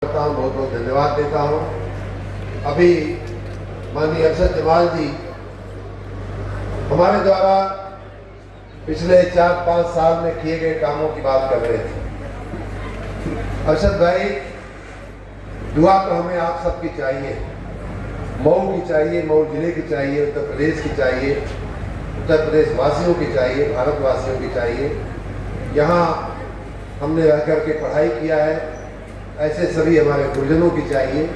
करता हूँ, बहुत बहुत धन्यवाद देता हूँ। अभी माननीय अरशद जमाल जी हमारे द्वारा पिछले 4-5 साल में किए गए कामों की बात कर रहे थे। अरशद भाई, दुआ तो हमें आप सबकी चाहिए, मऊ की चाहिए, मऊ जिले की चाहिए, उत्तर प्रदेश की चाहिए, उत्तर प्रदेश वासियों की चाहिए, भारतवासियों की चाहिए। यहाँ हमने रह कर के पढ़ाई किया है, ऐसे सभी हमारे गुरुजनों की चाहिए।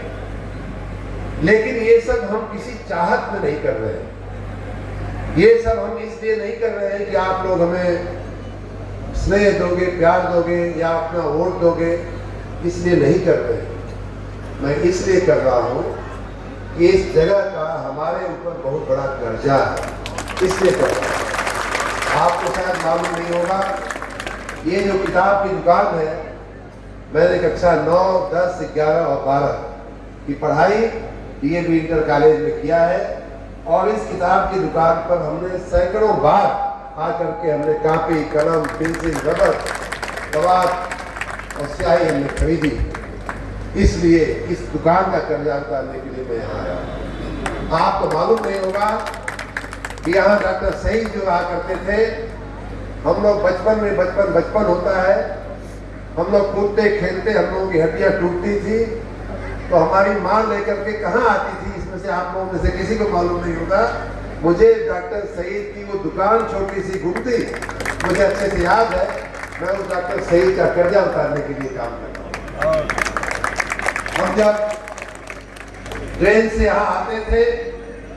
लेकिन ये सब हम किसी चाहत में नहीं कर रहे हैं, ये सब हम इसलिए नहीं कर रहे हैं कि आप लोग हमें स्नेह दोगे, प्यार दोगे या अपना वोट दोगे, इसलिए नहीं कर रहे हैं। मैं इसलिए कर रहा हूँ कि इस जगह का हमारे ऊपर बहुत बड़ा कर्जा है, इसलिए कर रहा हूँ। आपको शायद मालूम नहीं होगा, ये जो किताब की दुकान है, मैंने कक्षा 9, 10, 11 और 12 की पढ़ाई DAV इंटर कॉलेज में किया है और इस किताब की दुकान पर हमने सैकड़ों बार आकर के हमने कापी, कलम, पेंसिल, रबर, कवाब और स्याही हमने खरीदी। इसलिए इस दुकान का कर्जा उतारने के लिए मैं यहाँ आया। आपको मालूम नहीं होगा कि यहाँ डॉक्टर सईद जो रहा करते थे, हम लोग बचपन में बचपन होता है, हम लोग कूदते खेलते, हम लोगों की हड्डियाँ टूटती थी तो हमारी माँ लेकर के कहाँ आती थी, इसमें से आप लोगों में से किसी को मालूम नहीं होगा। मुझे डॉक्टर सईद की वो दुकान छोटी सी घूमती, मुझे अच्छे से याद है। मैं उस डॉक्टर सईद का कर्जा उतारने के लिए काम करता हूँ। हम जब ट्रेन से यहाँ आते थे,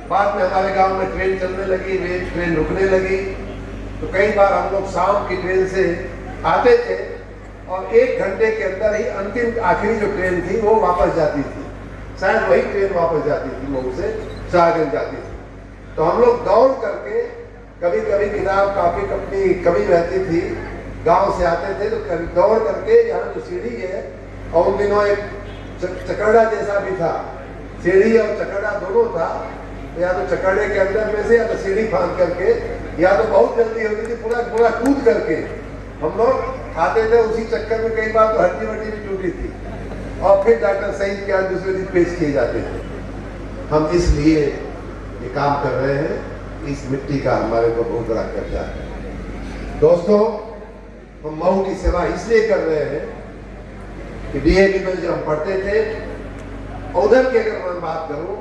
बाद में हमारे गांव में ट्रेन चलने लगी, ट्रेन रुकने लगी, तो कई बार हम लोग शाम की ट्रेन से आते थे और 1 घंटे के अंदर ही अंतिम आखिरी जो ट्रेन थी वो वापस जाती थी। शायद वही ट्रेन वापस जाती थी, मऊ से शाहगंज जाती थी। तो हम लोग दौड़ करके, कभी कभी किताब काफी अपनी कमी रहती थी, गांव से आते थे तो कभी दौड़ करके, यहाँ जो सीढ़ी है, और उन दिनों एक चकड़ा जैसा भी था, सीढ़ी और चकड़ा दोनों था, तो या तो चकड़े के अंदर में से या तो सीढ़ी फांद करके, या तो बहुत जल्दी होती थी पूरा कूद करके हम लोग आते थे। उसी चक्कर में कई बार तो हड्डी वड्डी भी टूटी थी और फिर डॉक्टर सईद के आज दूसरे दिन पेश किए जाते थे। हम इसलिए ये काम कर रहे हैं, इस मिट्टी का हमारे को बहुत बड़ा कर्जा है। दोस्तों, हम मऊ की सेवा इसलिए कर रहे हैं कि DAV में जब हम पढ़ते थे, उधर की अगर मैं बात करूं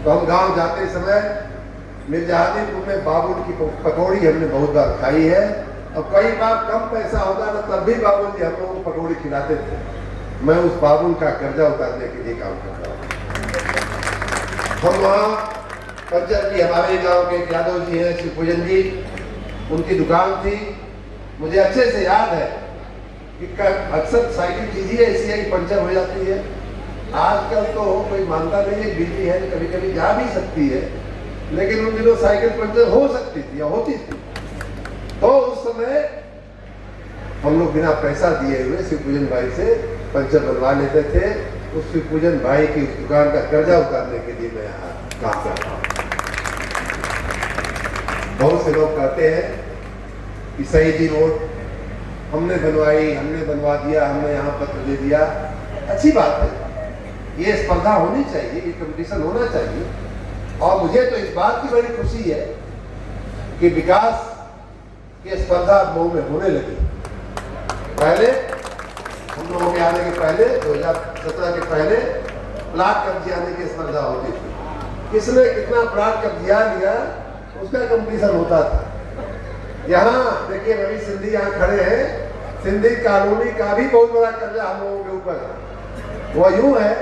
तो हम गांव जाते समय मिर्जापुर में बाबुल की पकौड़ी हमने बहुत बार खाई है और कई बार कम पैसा होता था तब भी बाबुल जी हम लोगों को पकौड़ी खिलाते थे। मैं उस बाबुल का कर्जा उतारने के लिए काम करता हूँ। हम वहाँ पंचर जी, हमारे गांव के यादव जी हैं, शिवपूजन जी, उनकी दुकान थी। मुझे अच्छे से याद है कि अक्सर साइकिल कीजिए इसलिए पंचर हो जाती है। आजकल तो कोई मानता नहीं है, बिजली है, कभी कभी जा भी सकती है, लेकिन उन दिनों साइकिल पंचर हो सकती थी या होती थी। तो उस समय हम लोग बिना पैसा दिए हुए शिवपूजन भाई से पंचर बनवा लेते थे। उस शिवपूजन भाई की उस दुकान का कर्जा उतारने के लिए मैं यहाँ काम करता हूँ। बहुत से लोग कहते हैं कि सईद जी रोड हमने बनवाई, हमने बनवा दिया, हमने यहाँ पत्र दे दिया। अच्छी बात है, ये स्पर्धा होनी चाहिए, ये कंपटीशन होना चाहिए। और मुझे तो इस बात की बड़ी खुशी है कि विकास की स्पर्धा मऊ में होने लगी। पहले हम लोगों के आने के पहले 2017 के पहले प्लाट कब्जियाने की स्पर्धा होती थी, किसने कितना प्लाट कब्जिया लिया उसका कंपटीशन होता था। यहाँ देखिए रवि सिंधी यहाँ खड़े हैं, सिंधी कॉलोनी का भी बहुत बड़ा कर्जा हम लोगों के ऊपर है। वो यूं है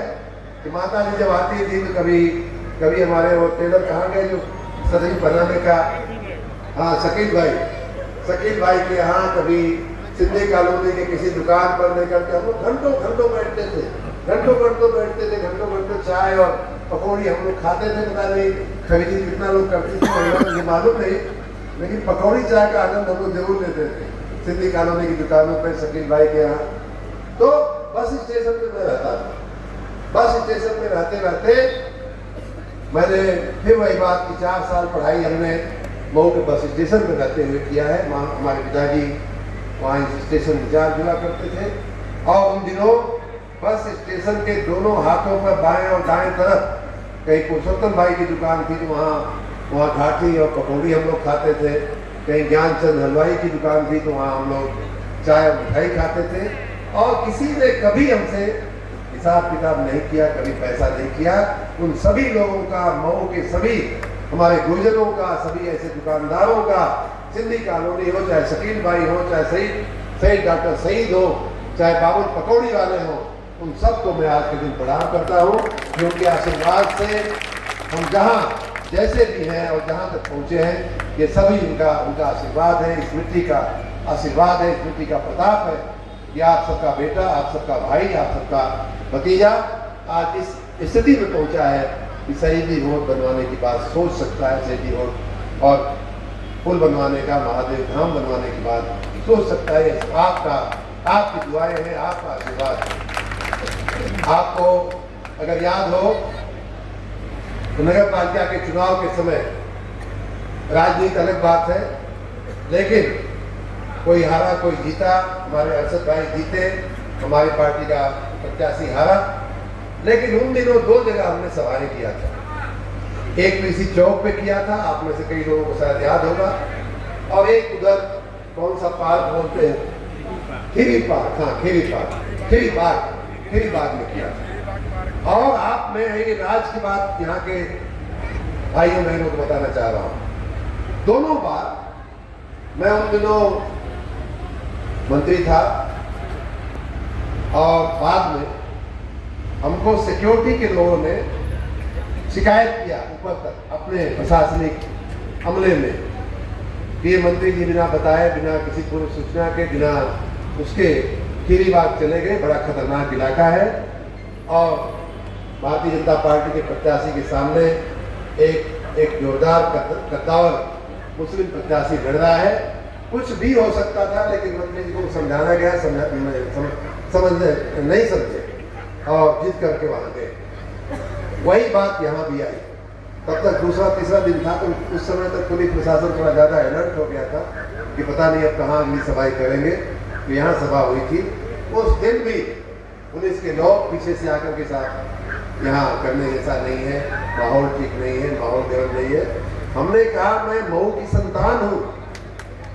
कि माता जी जब आती थी तो कभी हमारे वो टेलर कहाँ गए जो सदरी बनाने का, हाँ शकील भाई के यहाँ कभी सिंधी कॉलोनी के किसी दुकान पर लेकर के हम लोग घंटों बैठते थे, घंटों चाय और पकौड़ी हम लोग खाते थे। पता नहीं खरीदी कितना लोग करते थे मुझे मालूम नहीं, लेकिन पकौड़ी चाय का आनंद हम लोग जरूर लेते थे सिंधी कॉलोनी की दुकानों पर, शकील भाई के यहाँ। तो बस स्टेशन पे मैं रहता था। बस स्टेशन में रहते मैंने फिर वही बात की 4 साल पढ़ाई हमने मऊ के बस स्टेशन पर रहते हुए किया है। हमारे पिताजी वहाँ स्टेशन इंचार्ज हुआ करते थे और उन दिनों बस स्टेशन के दोनों हाथों पर बाएं और दाएं तरफ कहीं पुरुषोत्तम भाई की दुकान थी तो वहाँ घाटी और पकौड़ी हम लोग खाते थे, कहीं ज्ञानचंद हलवाई की दुकान थी तो वहाँ हम लोग चाय और मिठाई खाते थे। और किसी ने कभी हमसे हिसाब किताब नहीं किया, कभी पैसा नहीं किया। उन सभी लोगों का, मऊ के सभी हमारे गुर्जरों का, सभी ऐसे दुकानदारों का, सिंधी कॉलोनी हो, चाहे शकील भाई हो, चाहे शहीद डॉक्टर शहीद हो, चाहे बाबुल पकौड़ी वाले हो, उन सबको मैं आज के दिन प्रणाम करता हूँ, क्योंकि आशीर्वाद से हम जहाँ जैसे भी हैं और जहाँ तक पहुँचे हैं, ये सभी उनका आशीर्वाद है, इस मिट्टी का आशीर्वाद है, इस मिट्टी का प्रताप है। ये आप सबका बेटा, आप सबका भाई, आप सबका भतीजा आज इस स्थिति में पहुँचा है कि शहीदी रोड बनवाने की बात सोच सकता है, शहीदी रोड और पुल बनवाने का, महादेव धाम बनवाने की बात सोच सकता है। आपकी दुआएं हैं, आपका आशीर्वाद। आपको अगर याद हो तो नगर पालिका के चुनाव के समय राजनीति अलग बात है, लेकिन कोई हारा कोई जीता, हमारे अरशद भाई जीते, हमारी पार्टी का प्रत्याशी हारा, लेकिन उन दिनों दो जगह हमने सभाएं किया था। एक पीसी चौक पे किया था, आप में से कई लोगों को शायद याद होगा, और एक उधर कौन सा पार्क बोलते हैं, खीरी पार्क, हाँ खीरी बाग में किया था। और आप में ये राज की बात यहाँ के भाइयों बहनों को बताना चाह रहा हूँ। दोनों बार मैं उन दिनों मंत्री था और बाद में हमको सिक्योरिटी के लोगों ने शिकायत किया ऊपर तक अपने प्रशासनिक अमले में कि ये मंत्री जी बिना बताए, बिना किसी पूर्व सूचना के, बिना उसके खीरी बाग चले गए, बड़ा खतरनाक इलाका है। और भारतीय जनता पार्टी के प्रत्याशी के सामने एक जोरदार कद्दावर मुस्लिम प्रत्याशी लड़ रहा है, कुछ भी हो सकता था, लेकिन मंत्री जी को समझाना गया, नहीं समझे और जीत करके वहां गए। वही बात यहाँ भी आई। तब तक दूसरा तीसरा दिन था, तो उस समय तक पुलिस प्रशासन थोड़ा ज़्यादा अलर्ट हो गया था कि पता नहीं अब कहाँ अगली सभाएं करेंगे। तो यहाँ सभा हुई थी, उस दिन भी पुलिस के लोग पीछे से आकर के साथ यहाँ करने जैसा नहीं है, माहौल ठीक नहीं है, माहौल गर्म नहीं है। हमने कहा मैं मऊ की संतान हूँ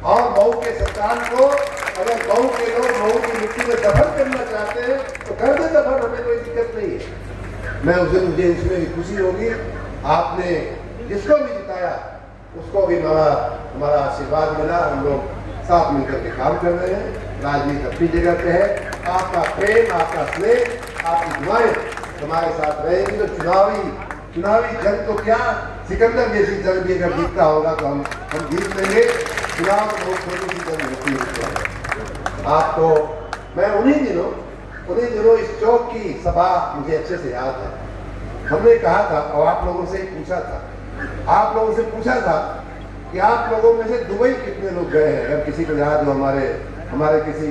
और मऊ के संतान को अगर मऊ के लोग मऊ की मिट्टी में दफन करना चाहते हैं तो कर दे दफन, हमें कोई दिक्कत नहीं है। मैं उस दिन मुझे इसमें भी खुशी होगी, आपने जिसको भी जिताया उसको भी हमारा आशीर्वाद मिला। हम लोग साथ मिलकर के काम कर रहे हैं, राजनीति अपनी जगह पे है। आपका प्रेम, आपका स्नेह, आपकी दुआएं हमारे साथ रहेगी। तो चुनावी जंग तो क्या, सिकंदर जैसी जंग भी अगर जीतता होगा तो हम जीत लेंगे। चुनाव तो बहुत छोटी सी जंग होती है। आपको मैं उन्हीं दिनों इस चौक की सभा मुझे अच्छे से याद है। हमने कहा था और आप लोगों से पूछा था कि आप लोगों में से दुबई कितने लोग गए हैं। अगर किसी को याद हो, हमारे किसी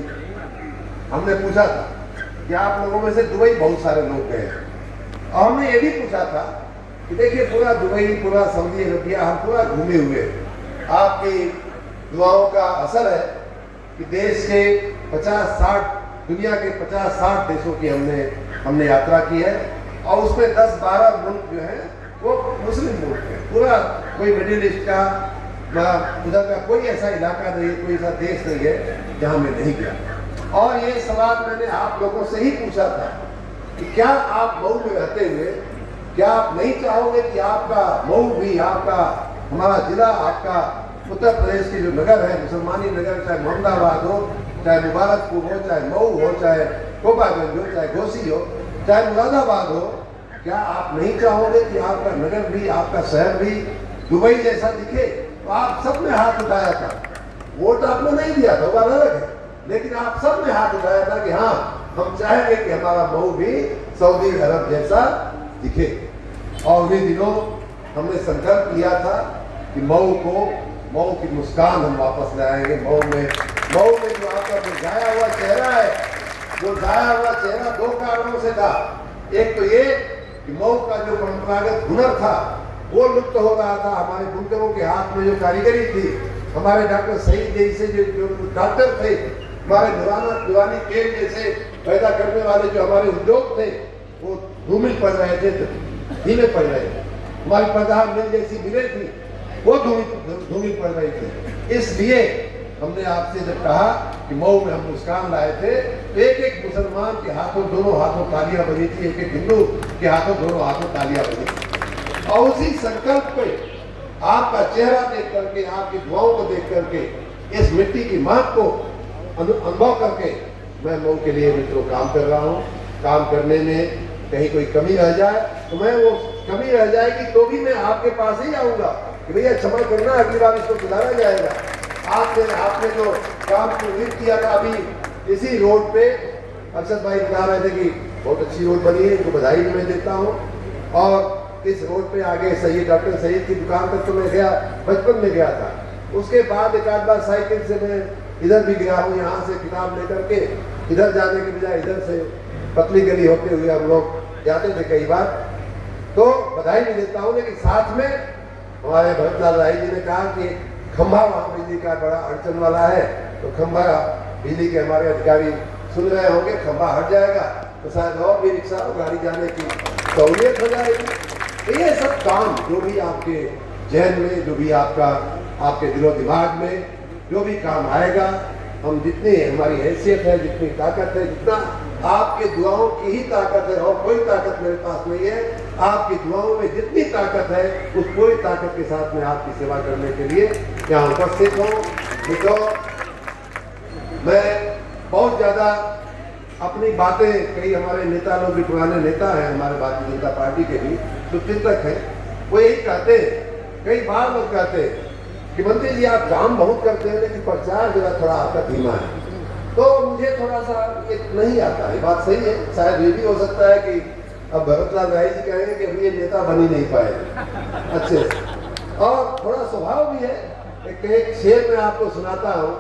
हमने पूछा था कि आप लोगों में से दुबई बहुत सारे लोग गए हैं। और हमने ये भी पूछा था कि देखिए पूरा दुबई, पूरा सऊदी अरबिया हम पूरा घूमे हुए, आपकी दुआओं का असर है कि देश के 50-60 दुनिया के 50-60 देशों की हमने यात्रा की है और उसमें 10-12 मुल्क जो है वो मुस्लिम मुल्क है। पूरा कोई मिडिल ईस्ट का उधर का कोई ऐसा इलाका नहीं है, कोई ऐसा देश नहीं है जहाँ मैं नहीं गया। और ये सवाल मैंने आप लोगों से ही पूछा था कि क्या आप मऊ में रहते हुए क्या आप नहीं चाहोगे कि आपका मऊ भी, आपका हमारा जिला, आपका उत्तर प्रदेश के जो नगर है, मुसलमानी नगर, चाहे मोहम्मदाबाद हो, चाहे मुबारकपुर हो, चाहे मऊ हो, चाहे गोपागंज हो, चाहे घोसी हो, चाहे मुरादाबाद हो, क्या आप नहीं चाहोगे कि आपका नगर भी, आपका शहर भी दुबई जैसा दिखे? तो आप सब ने हाथ उठाया था। वोट आपने नहीं दिया था, वो अलग है, लेकिन आप सब ने हाथ उठाया था कि हाँ हम चाहेंगे कि हमारा मऊ भी सऊदी अरब जैसा दिखे। और उन्हीं दिनों हमने संकल्प किया था कि मऊ की मुस्कान हम वापस लाएंगे। मऊ में जो आपका मुरझाया हुआ चेहरा है, वो मुरझाया हुआ चेहरा 2 कारणों से था। एक तो ये कि मऊ का जो परंपरागत हुनर था वो लुप्त हो रहा था। हमारे बुनकरों के हाथ में जो कारीगरी थी, हमारे डॉक्टर शहीद जैसे जो डॉक्टर थे, हमारे दीवानी केल जैसे पैदा करने वाले जो हमारे उद्योग थे वो धूमिल पड़ रहे थे, धीमे पड़ रहे थे। हमारी प्रधान मिल जैसी मिलें थी वो धूमिल पड़ रही थी। इसलिए हमने आपसे जब कहा कि मऊ में हम मुस्कान लाए थे तो एक एक मुसलमान के हाथों दोनों हाथों तालियां बनी थी, एक एक हिंदू के हाथों दोनों हाथों तालियां बनी थी। और उसी संकल्प पे आपका चेहरा देख करके, आपकी दुआओं को देख करके, इस मिट्टी की महक को अनुभव करके मैं मऊ के लिए मित्रों काम कर रहा हूँ। काम करने में कहीं कोई कमी रह जाए तो मैं वो कमी रह जाएगी तो भी मैं आपके पास ही आऊँगा कि भैया क्षमा करना, अगली बार इसको सुधारा जाएगा। आपने जो काम शुरू किया था अभी इसी रोड पे, अरशद भाई बता रहे थे कि बहुत अच्छी रोड बनी है, इनको बधाई भी मैं देता हूँ। और इस रोड पे आगे सैयद डॉक्टर सैयद की दुकान तक तो मैं गया, बचपन में गया था। उसके बाद एक आध बार साइकिल से मैं इधर भी गया हूँ, यहाँ से किताब लेकर के इधर जाने के बजाय इधर से पतली गली होते हुए हम लोग जाते थे कई बार, तो बधाई भी देता हूँ। लेकिन साथ में हमारे भरतलाल राय जी ने कहा कि खंभा वहाँ बिजली का बड़ा अड़चन वाला है, तो खंभा बिजली के हमारे अधिकारी सुन रहे होंगे, खंभा हट जाएगा तो शायद और भी रिक्शा और गाड़ी जाने की सहूलियत हो जाएगी। तो ये सब काम जो भी आपके जहन में, जो भी आपके दिलो दिमाग में जो भी काम आएगा, हम जितनी हमारी हैसियत है, जितनी ताकत है, जितना आपके दुआओं की ही ताकत है और कोई ताकत मेरे पास नहीं है, आपकी दुआओं में जितनी ताकत है उस पूरी ताकत के साथ मैं आपकी सेवा करने के लिए यहाँ उपस्थित हूँ। मित्रों, मैं बहुत ज़्यादा अपनी बातें, कई हमारे नेता लोग भी पुराने नेता हैं हमारे भारतीय जनता पार्टी के भी शुभचिंतक हैं, वो यही कहते हैं, कई बार लोग कहते हैं कि मंत्री जी आप काम बहुत करते हैं लेकिन प्रचार जरा थोड़ा आपका धीमा है। तो मुझे थोड़ा सा ये नहीं आता है, बात सही है। शायद ये भी हो सकता है कि अब भरतलाल राय जी कहेंगे कि अभी ये नेता बन ही नहीं पाए अच्छे से, और थोड़ा स्वभाव भी है। एक शेर मैं आपको सुनाता हूँ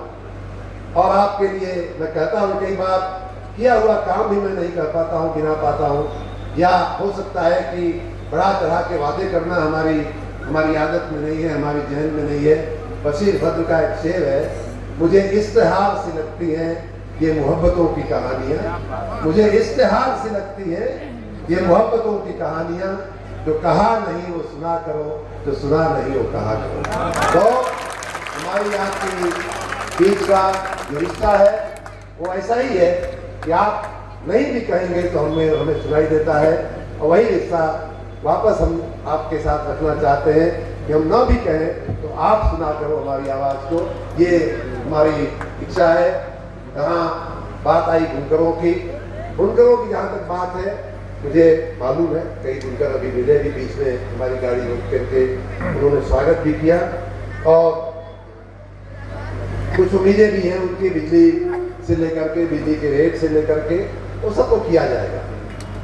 और आपके लिए मैं कहता हूँ, कई बार किया हुआ काम भी मैं नहीं कर पाता हूँ, गिना पाता हूँ, या हो सकता है कि बड़ा तरह के वादे करना हमारी आदत में नहीं है, हमारी जहन में नहीं है। बशीर भद्र का एक शेर है, मुझे इश्तिहार से लगती है ये मोहब्बतों की कहानियाँ, मुझे इश्तिहार से लगती है ये मोहब्बतों की कहानियाँ, जो कहा नहीं वो सुना करो, जो सुना नहीं वो कहा करो। तो हमारी आपकी बीच का जो रिश्ता है वो ऐसा ही है कि आप नहीं भी कहेंगे तो हमें सुनाई देता है, और वही रिश्ता वापस हम आपके साथ रखना चाहते हैं कि हम ना भी कहें तो आप सुना करो हमारी आवाज़ को। ये हमारी इच्छा है। कहाँ बात आई बुनकरों की जहाँ तक बात है, मुझे मालूम है कई बुनकर अभी मिले भी, बीच में हमारी गाड़ी रोक करके उन्होंने स्वागत भी किया, और कुछ उम्मीदें भी हैं उनकी, बिजली से लेकर के, बिजली के रेट से लेकर के, वो सब तो किया जाएगा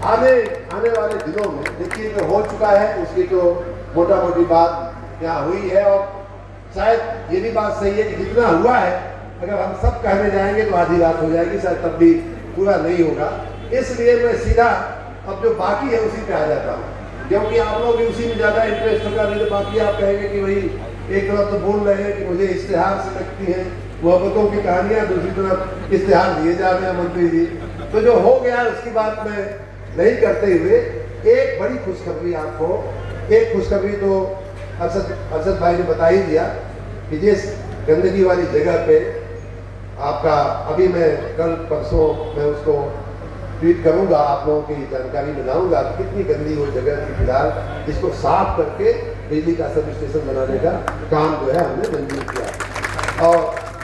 आने वाले दिनों में। देखिए जो हो चुका है उसकी तो मोटा मोटी बात यहाँ हुई है, और शायद ये भी बात सही है कि जितना हुआ है अगर हम सब कहने जाएंगे तो आधी रात हो जाएगी, शायद तब भी पूरा नहीं होगा। इसलिए मैं सीधा अब जो बाकी है उसी पे आ जाता हूँ, क्योंकि आप लोग भी उसी में ज़्यादा इंटरेस्ट होगा। नहीं तो बाकी आप कहेंगे कि भाई एक तरफ तो बोल रहे हैं कि मुझे इश्तिहार से लगती है मोहब्बतों की कहानियाँ, दूसरी तरफ इश्तिहार दिए जा रहे हैं मंत्री जी। तो जो हो गया उसकी बात मैं नहीं करते हुए एक बड़ी खुशखबरी आपको, एक खुशखबरी तो अरशद भाई ने बता ही दिया कि जिस गंदगी वाली जगह पे आपका, अभी मैं कल परसों मैं उसको ट्वीट करूंगा, आप लोगों की जानकारी में लाऊंगा कितनी गंदी वो जगह थी। फिलहाल इसको साफ करके बिजली का सब स्टेशन बनाने का काम जो है हमने मंजूर किया, और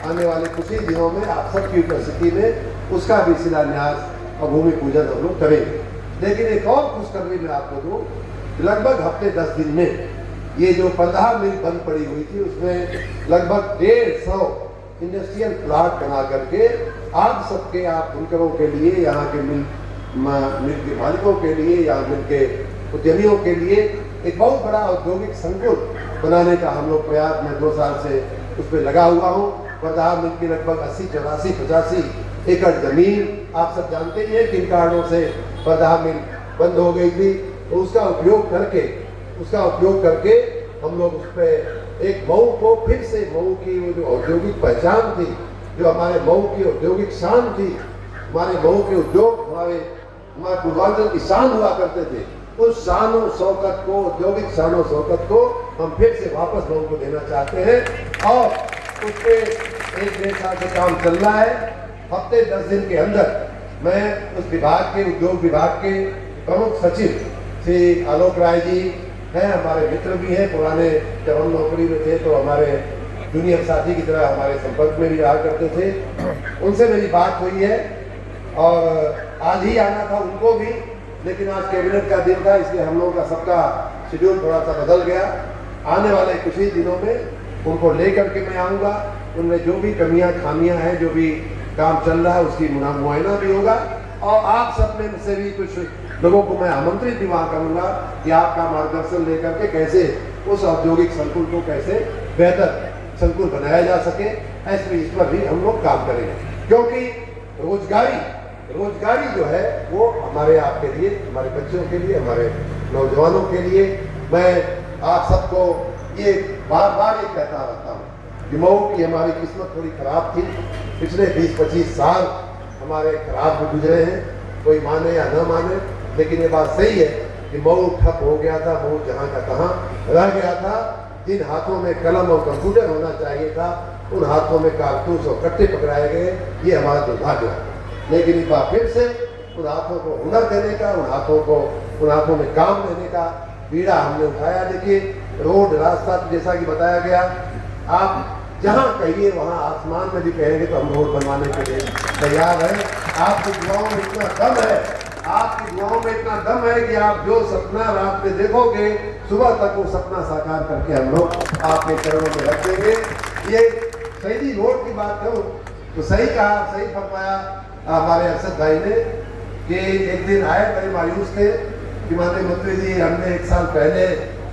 आने वाले कुछ ही दिनों में आप सबकी उपस्थिति में उसका भी शिलान्यास और भूमि पूजन हम लोग करेंगे। लेकिन एक और खुशखबरी मैं आपको दूँ, लगभग हफ्ते 10 दिन में ये जो 15 मिल बंद पड़ी हुई थी उसमें लगभग 150 इंडस्ट्रियल प्लाट बना करके आप सबके, आप बुनकरों के लिए, यहाँ के मिल के मालिकों के लिए या मिल के उद्यमियों के लिए एक बहुत बड़ा औद्योगिक संकुल बनाने का हम लोग प्रयास, मैं 2 साल से उस पर लगा हुआ हूँ। प्रधान मिल की लगभग 80, 84, 85 एकड़ जमीन आप सब जानते ही हैं किन कारणों से प्रधान मिल बंद हो गई थी, तो उसका उपयोग करके हम लोग उस पर एक मऊ को फिर से, मऊ की वो जो औद्योगिक पहचान थी, जो हमारे मऊ की औद्योगिक शान थी, हमारे मऊ के उद्योग हमारे पूर्वांचल की शान हुआ करते थे, उस शानो शौकत को, औद्योगिक शानो शौकत को हम फिर से वापस मऊ को देना चाहते हैं। और उस पर 1-1.5 साल से काम चल रहा है। हफ्ते 10 दिन के अंदर मैं उस विभाग के, उद्योग विभाग के प्रमुख सचिव श्री आलोक राय जी हैं, हमारे मित्र भी हैं, पुराने जब हम नौकरी में थे तो हमारे जूनियर साथी की तरह हमारे संपर्क में भी रहा करते थे, उनसे मेरी बात हुई है। और आज ही आना था उनको भी, लेकिन आज कैबिनेट का दिन था, इसलिए हम लोगों का सबका शेड्यूल थोड़ा सा बदल गया। आने वाले कुछ ही दिनों में उनको लेकर के मैं आऊँगा, उनमें जो भी कमियां खामियां हैं, जो भी काम चल रहा है उसकी मुआयना भी होगा। और आप सब में से भी कुछ लोगों को मैं आमंत्रित भी वहाँ करूँगा कि आपका मार्गदर्शन लेकर के कैसे उस औद्योगिक संकुल को कैसे बेहतर संकुल बनाया जा सके, ऐसे इस पर भी हम लोग काम करेंगे। क्योंकि रोजगारी जो है वो हमारे आपके लिए, हमारे बच्चों के लिए, हमारे नौजवानों के लिए, मैं आप सबको ये बार बार ये कहता रहता हूँ कि मऊ की हमारी किस्मत थोड़ी खराब थी। पिछले 20-25 साल हमारे खराब भी गुजरे हैं, कोई माने या न माने, लेकिन ये बात सही है कि मऊ ठप हो गया था, मऊ जहाँ का तहाँ रह गया था। जिन हाथों में कलम और कंप्यूटर होना चाहिए था, उन हाथों में कारतूस और कट्टे पकड़ाए गए, ये हमारा दुर्भाग्य है। लेकिन इस बार फिर से उन हाथों को हुनर देने का, उन हाथों में काम देने का बीड़ा हमने उठाया। देखिए, रोड रास्ता जैसा कि बताया गया, आप जहाँ कहिए वहाँ आसमान में भी कहेंगे तो हम रोड बनवाने के लिए तैयार हैं। आपकी दुआओं में इतना दम है, आपकी दुआओं में इतना दम है कि आप जो सपना रात में देखोगे, सुबह तक वो सपना साकार करके हम लोग आपके चरणों में रख देंगे। ये शहीदी रोड की बात करूँ तो सही कहा, सही फरमाया हमारे अरशद भाई ने कि एक दिन आए बड़े मायूस थे कि माननीय मंत्री जी, हमने 1 साल पहले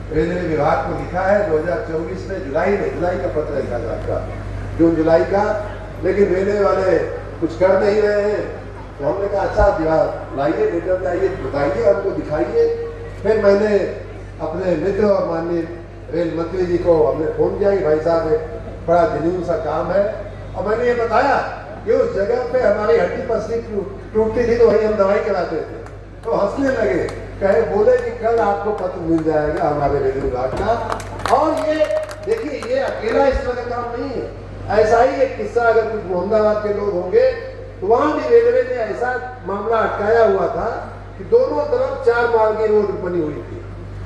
रेलवे विभाग को लिखा है 2024 में जुलाई का पत्र लिखा था आपका, जून जुलाई का, लेकिन रेलवे वाले कुछ कर नहीं रहे हैं। तो हमने कहा अच्छा लाइए, लेटर लाइए, बताइए, हमको दिखाइए। फिर मैंने अपने मित्र और माननीय रेल मंत्री जी को हमने फोन किया कि भाई साहब बड़ा जरूरी सा काम है, और मैंने ये बताया कि उस जगह पे हमारी हड्डी पसली टूटती थी तो वहीं हम दवाई कराते थे। तो हंसने लगे, बोले कि कल आपको पत्र मिल जाएगा हमारे रेलवे विभाग का। और ये देखिए, ये अकेला इस तरह का काम नहीं है। ऐसा ही एक किस्सा अगर कुछ मोहम्मदाबाद के लोग होंगे तो वहां भी रेलवे ने ऐसा मामला अटकाया हुआ था कि दोनों तरफ 4 मार्ग की रोड बनी हुई थी,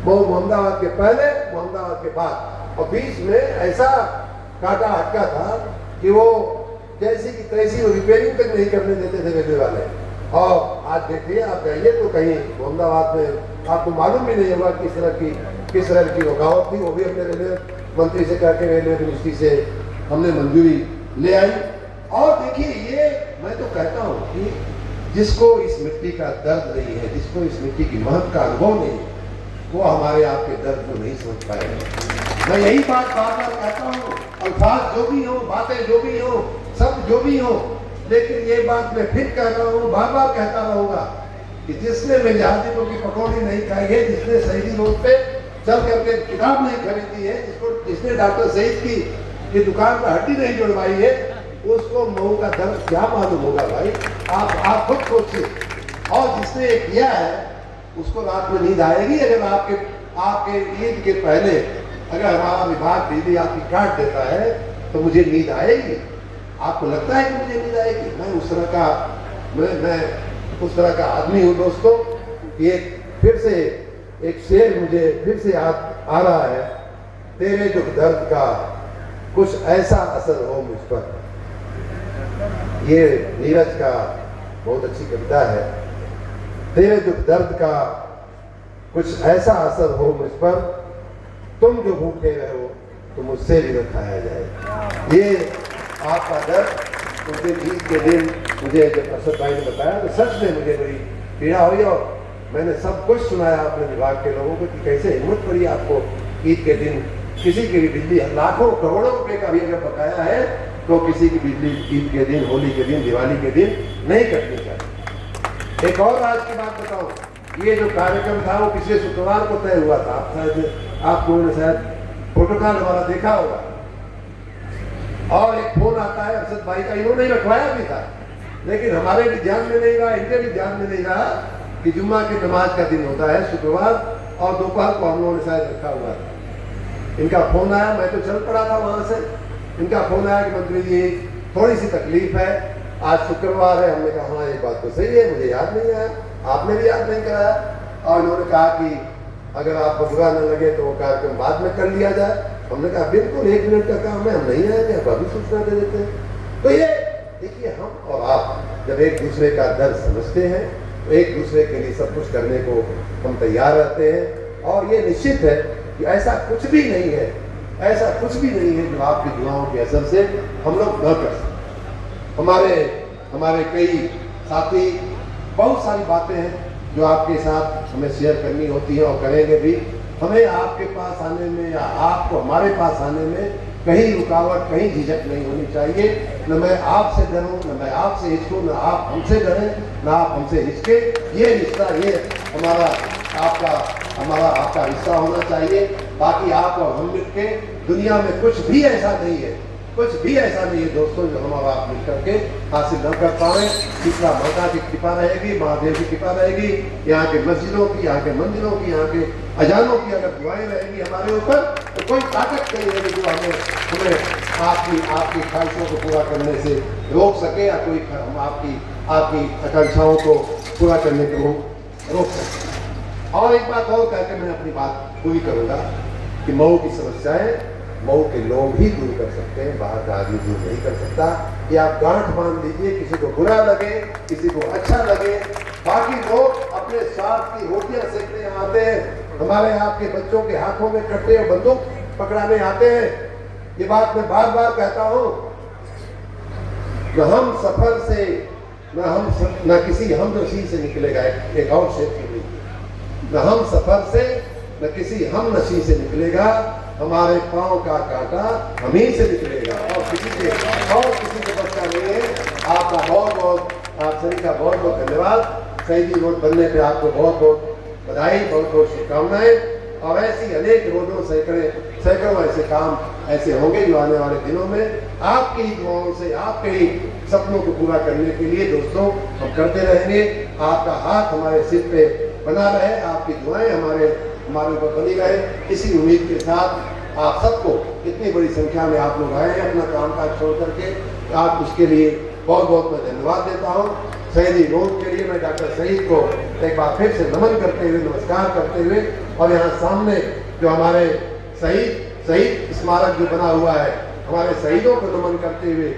मोहम्मदाबाद के पहले, मोहम्मदाबाद के बाद, और बीच में ऐसा कांटा अटका था कि वो जैसी की तैसी रिपेयरिंग तक नहीं करने देते थे रेलवे वाले। और आज देखिए, आप जाइए तो कहीं मोहम्मदाबाद में आपको मालूम भी नहीं होगा किस तरह की रुकावट थी। वो भी अपने रेलवे मंत्री से कह के रेलवे मिनिस्ट्री से हमने मंजूरी ले आई। और देखिए, ये मैं तो कहता हूँ कि जिसको इस मिट्टी का दर्द नहीं है, जिसको इस मिट्टी की महक का अनुभव नहीं, वो हमारे आपके दर्द को नहीं समझ पाएगा। मैं यही बात बार बार कहता हूँ, अल्फाज जो भी हो, बातें जो भी हो, सब जो भी हो, लेकिन ये बात मैं फिर कह रहा हूँ, बार बार कहता रहूंगा कि जिसने मिर्जादियों की पकौड़ी नहीं खाई है, जिसने शहीदी रोड पे चल करके किताब नहीं खरीदी है, जिसने डॉक्टर शहीद की दुकान पर हड्डी नहीं जुड़वाई है, उसको मऊ का दर्द क्या मालूम होगा भाई? आप खुद सोचिए। और जिसने ये किया है उसको रात में नींद आएगी? अगर आपके ईद के पहले अगर हमारा विभाग बिजली आपकी काट देता है तो मुझे नींद आएगी? आपको लगता है कि मुझे नींद आएगी? मैं उस तरह का आदमी हूँ दोस्तों। ये फिर से एक शेर मुझे फिर से याद आ रहा है, तेरे दुख दर्द का कुछ ऐसा असर हो मुझ पर। ये नीरज का बहुत अच्छी कविता है। तेरे दुख दर्द का कुछ ऐसा असर हो मुझ पर, तुम जो भूखे रहो तो मुझसे भी न खाया जाए। ये आपका दर्द उस दिन ईद के दिन मुझे जब अरशद भाई ने बताया तो सच में मुझे बड़ी पीड़ा हुई। और मैंने सब कुछ सुनाया अपने विभाग के लोगों को कि कैसे हिम्मत पड़ी आपको ईद के दिन किसी की भी बिजली लाखों करोड़ों रुपए का भी अगर बकाया है तो किसी की बिजली ईद के दिन, होली के दिन, दिवाली के दिन नहीं कटनी चाहिए। एक और आज की बात बताऊं, ये जो कार्यक्रम था वो पिछले शुक्रवार को तय हुआ था। आप लोगों ने शायद प्रोटोकॉल हमारा देखा होगा। और एक फोन आता है अरशद भाई का, इन्होंने रखवाया भी था लेकिन हमारे भी ध्यान में नहीं रहा, इनके भी ध्यान में नहीं रहा कि जुम्मा की नमाज का दिन होता है शुक्रवार, और दोपहर को हम लोगों ने शायद रखा हुआ था। इनका फोन आया, मैं तो चल पड़ा था वहां से। इनका फोन आया कि मंत्री जी थोड़ी सी तकलीफ है, आज शुक्रवार है। हमने कहा हाँ ये बात तो सही है, मुझे याद नहीं आया, आपने भी याद नहीं कराया। और इन्होंने कहा कि अगर आपको बुरा न लगे तो वो कार्यक्रम बाद में कर लिया जाए। हमने कहा बिल्कुल 1 मिनट का काम है, हम नहीं आएंगे, आप अभी सूचना दे देते हैं। तो ये देखिए, हम और आप जब एक दूसरे का दर्द समझते हैं तो एक दूसरे के लिए सब कुछ करने को हम तैयार रहते हैं। और ये निश्चित है कि ऐसा कुछ भी नहीं है, ऐसा कुछ भी नहीं है जो आपकी दुआओं के असर से हम लोग न कर सकते। हमारे कई साथी, बहुत सारी बातें हैं जो आपके साथ हमें शेयर करनी होती है और करेंगे भी। हमें आपके पास आने में या आपको हमारे पास आने में कहीं रुकावट, कहीं झिझक नहीं होनी चाहिए। न मैं आपसे डरूं, न मैं आपसे हिचकूं, न आप हमसे डरें, न आप हमसे हिचके। ये रिश्ता, ये हमारा आपका हिस्सा होना चाहिए। बाकी आप और हम मिलके, दुनिया में कुछ भी ऐसा नहीं है, कुछ भी ऐसा नहीं है दोस्तों जो हम और आप मिल करके हासिल न कर पाए। तीसरा माता की कृपा रहेगी, महादेव की कृपा रहेगी, यहाँ के मस्जिदों की, यहाँ के मंदिरों की, यहाँ के अजानों की अगर दुआएं रहेंगी हमारे ऊपर, तो कोई ताकत नहीं है जो हमें आपकी ख्वाहिशों को पूरा करने से रोक सके, या कोई हम आपकी आकांक्षाओं को पूरा करने को रोक सके। और एक बात और कहकर मैं अपनी बात पूरी करूंगा कि मऊ की समस्याएं मऊ के लोग ही दूर कर सकते हैं, बाहर का आदमी दूर नहीं कर सकता। कि आप गांठ बांध लीजिए, किसी को बुरा लगे, किसी को अच्छा लगे, बाकी लोग अपने स्वार्थ की रोटियां सेकने आते हैं, हमारे आपके बच्चों के हाथों में कट्टे और बंदूक पकड़ाने आते हैं। ये बात मैं बार बार कहता हूं, न हम सफर से न किसी हमनशी से निकलेगा। एक और क्षेत्र में न हम सफर से न किसी हम नशी से निकलेगा, हमारे पांव का कांटा हम ही से निकलेगा, और किसी से बचता नहीं है। आपका आप सभी का बहुत बहुत धन्यवाद। शहीदी रोड बनने पे आपको बहुत बहुत बधाई, बहुत बहुत शुभकामनाएं। और ऐसी अनेक रोडों, सैकड़ों ऐसे काम ऐसे होंगे जो आने वाले दिनों में आपकी ही दुआओं से, आपके ही सपनों को पूरा करने के लिए दोस्तों हम करते रहेंगे। आपका हाथ हमारे सिर पे बना रहे, आपकी दुआएं हमारे ऊपर बनी रहे। इसी उम्मीद के साथ आप सबको, इतनी बड़ी संख्या में आप लोग आए हैं अपना काम काज छोड़ करके, आप उसके लिए बहुत बहुत मैं धन्यवाद देता हूँ। शहीदी रोड के लिए मैं डॉक्टर शहीद को एक बार फिर से नमन करते हुए, नमस्कार करते हुए, और यहाँ सामने जो हमारे शहीद स्मारक जो बना हुआ है, हमारे शहीदों को नमन करते हुए,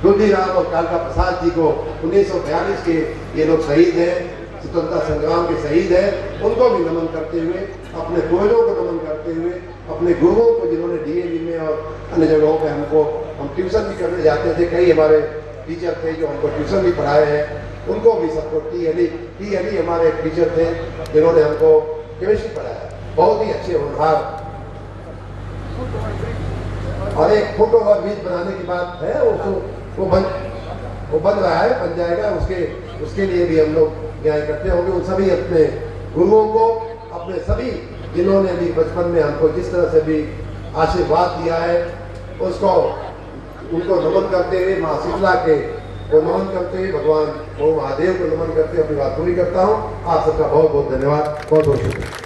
दुर्दीराम और कालका प्रसाद जी को 1942 के ये लोग शहीद हैं, स्वतंत्रता संग्राम के शहीद हैं, उनको भी नमन करते हुए, अपने पूर्वजों को नमन करते हुए, अपने गुरुओं को जिन्होंने डीएवी में और अन्य जगहों पे हम ट्यूशन भी करने जाते थे, कई हमारे टीचर थे जो हमको ट्यूशन भी पढ़ाए हैं, उनको भी सबको टी हमारे एक टीचर थे जिन्होंने हमको केमिस्ट्री पढ़ाया, बहुत ही अच्छे होनहार। और एक फोटो और बीज बनाने की बात है, वो बन रहा है, बन जाएगा, उसके लिए भी हम लोग यहाँ इकट्ठे होंगे। उन सभी अपने गुरुओं को, अपने सभी जिन्होंने भी बचपन में हमको जिस तरह से भी आशीर्वाद दिया है, उनको नमन करते हुए, माँ शीतला के को नमन करते हुए, भगवान महादेव को नमन करते हुए अपनी बात पूरी करता हूँ। आप सबका बहुत बहुत धन्यवाद, बहुत बहुत शुक्रिया।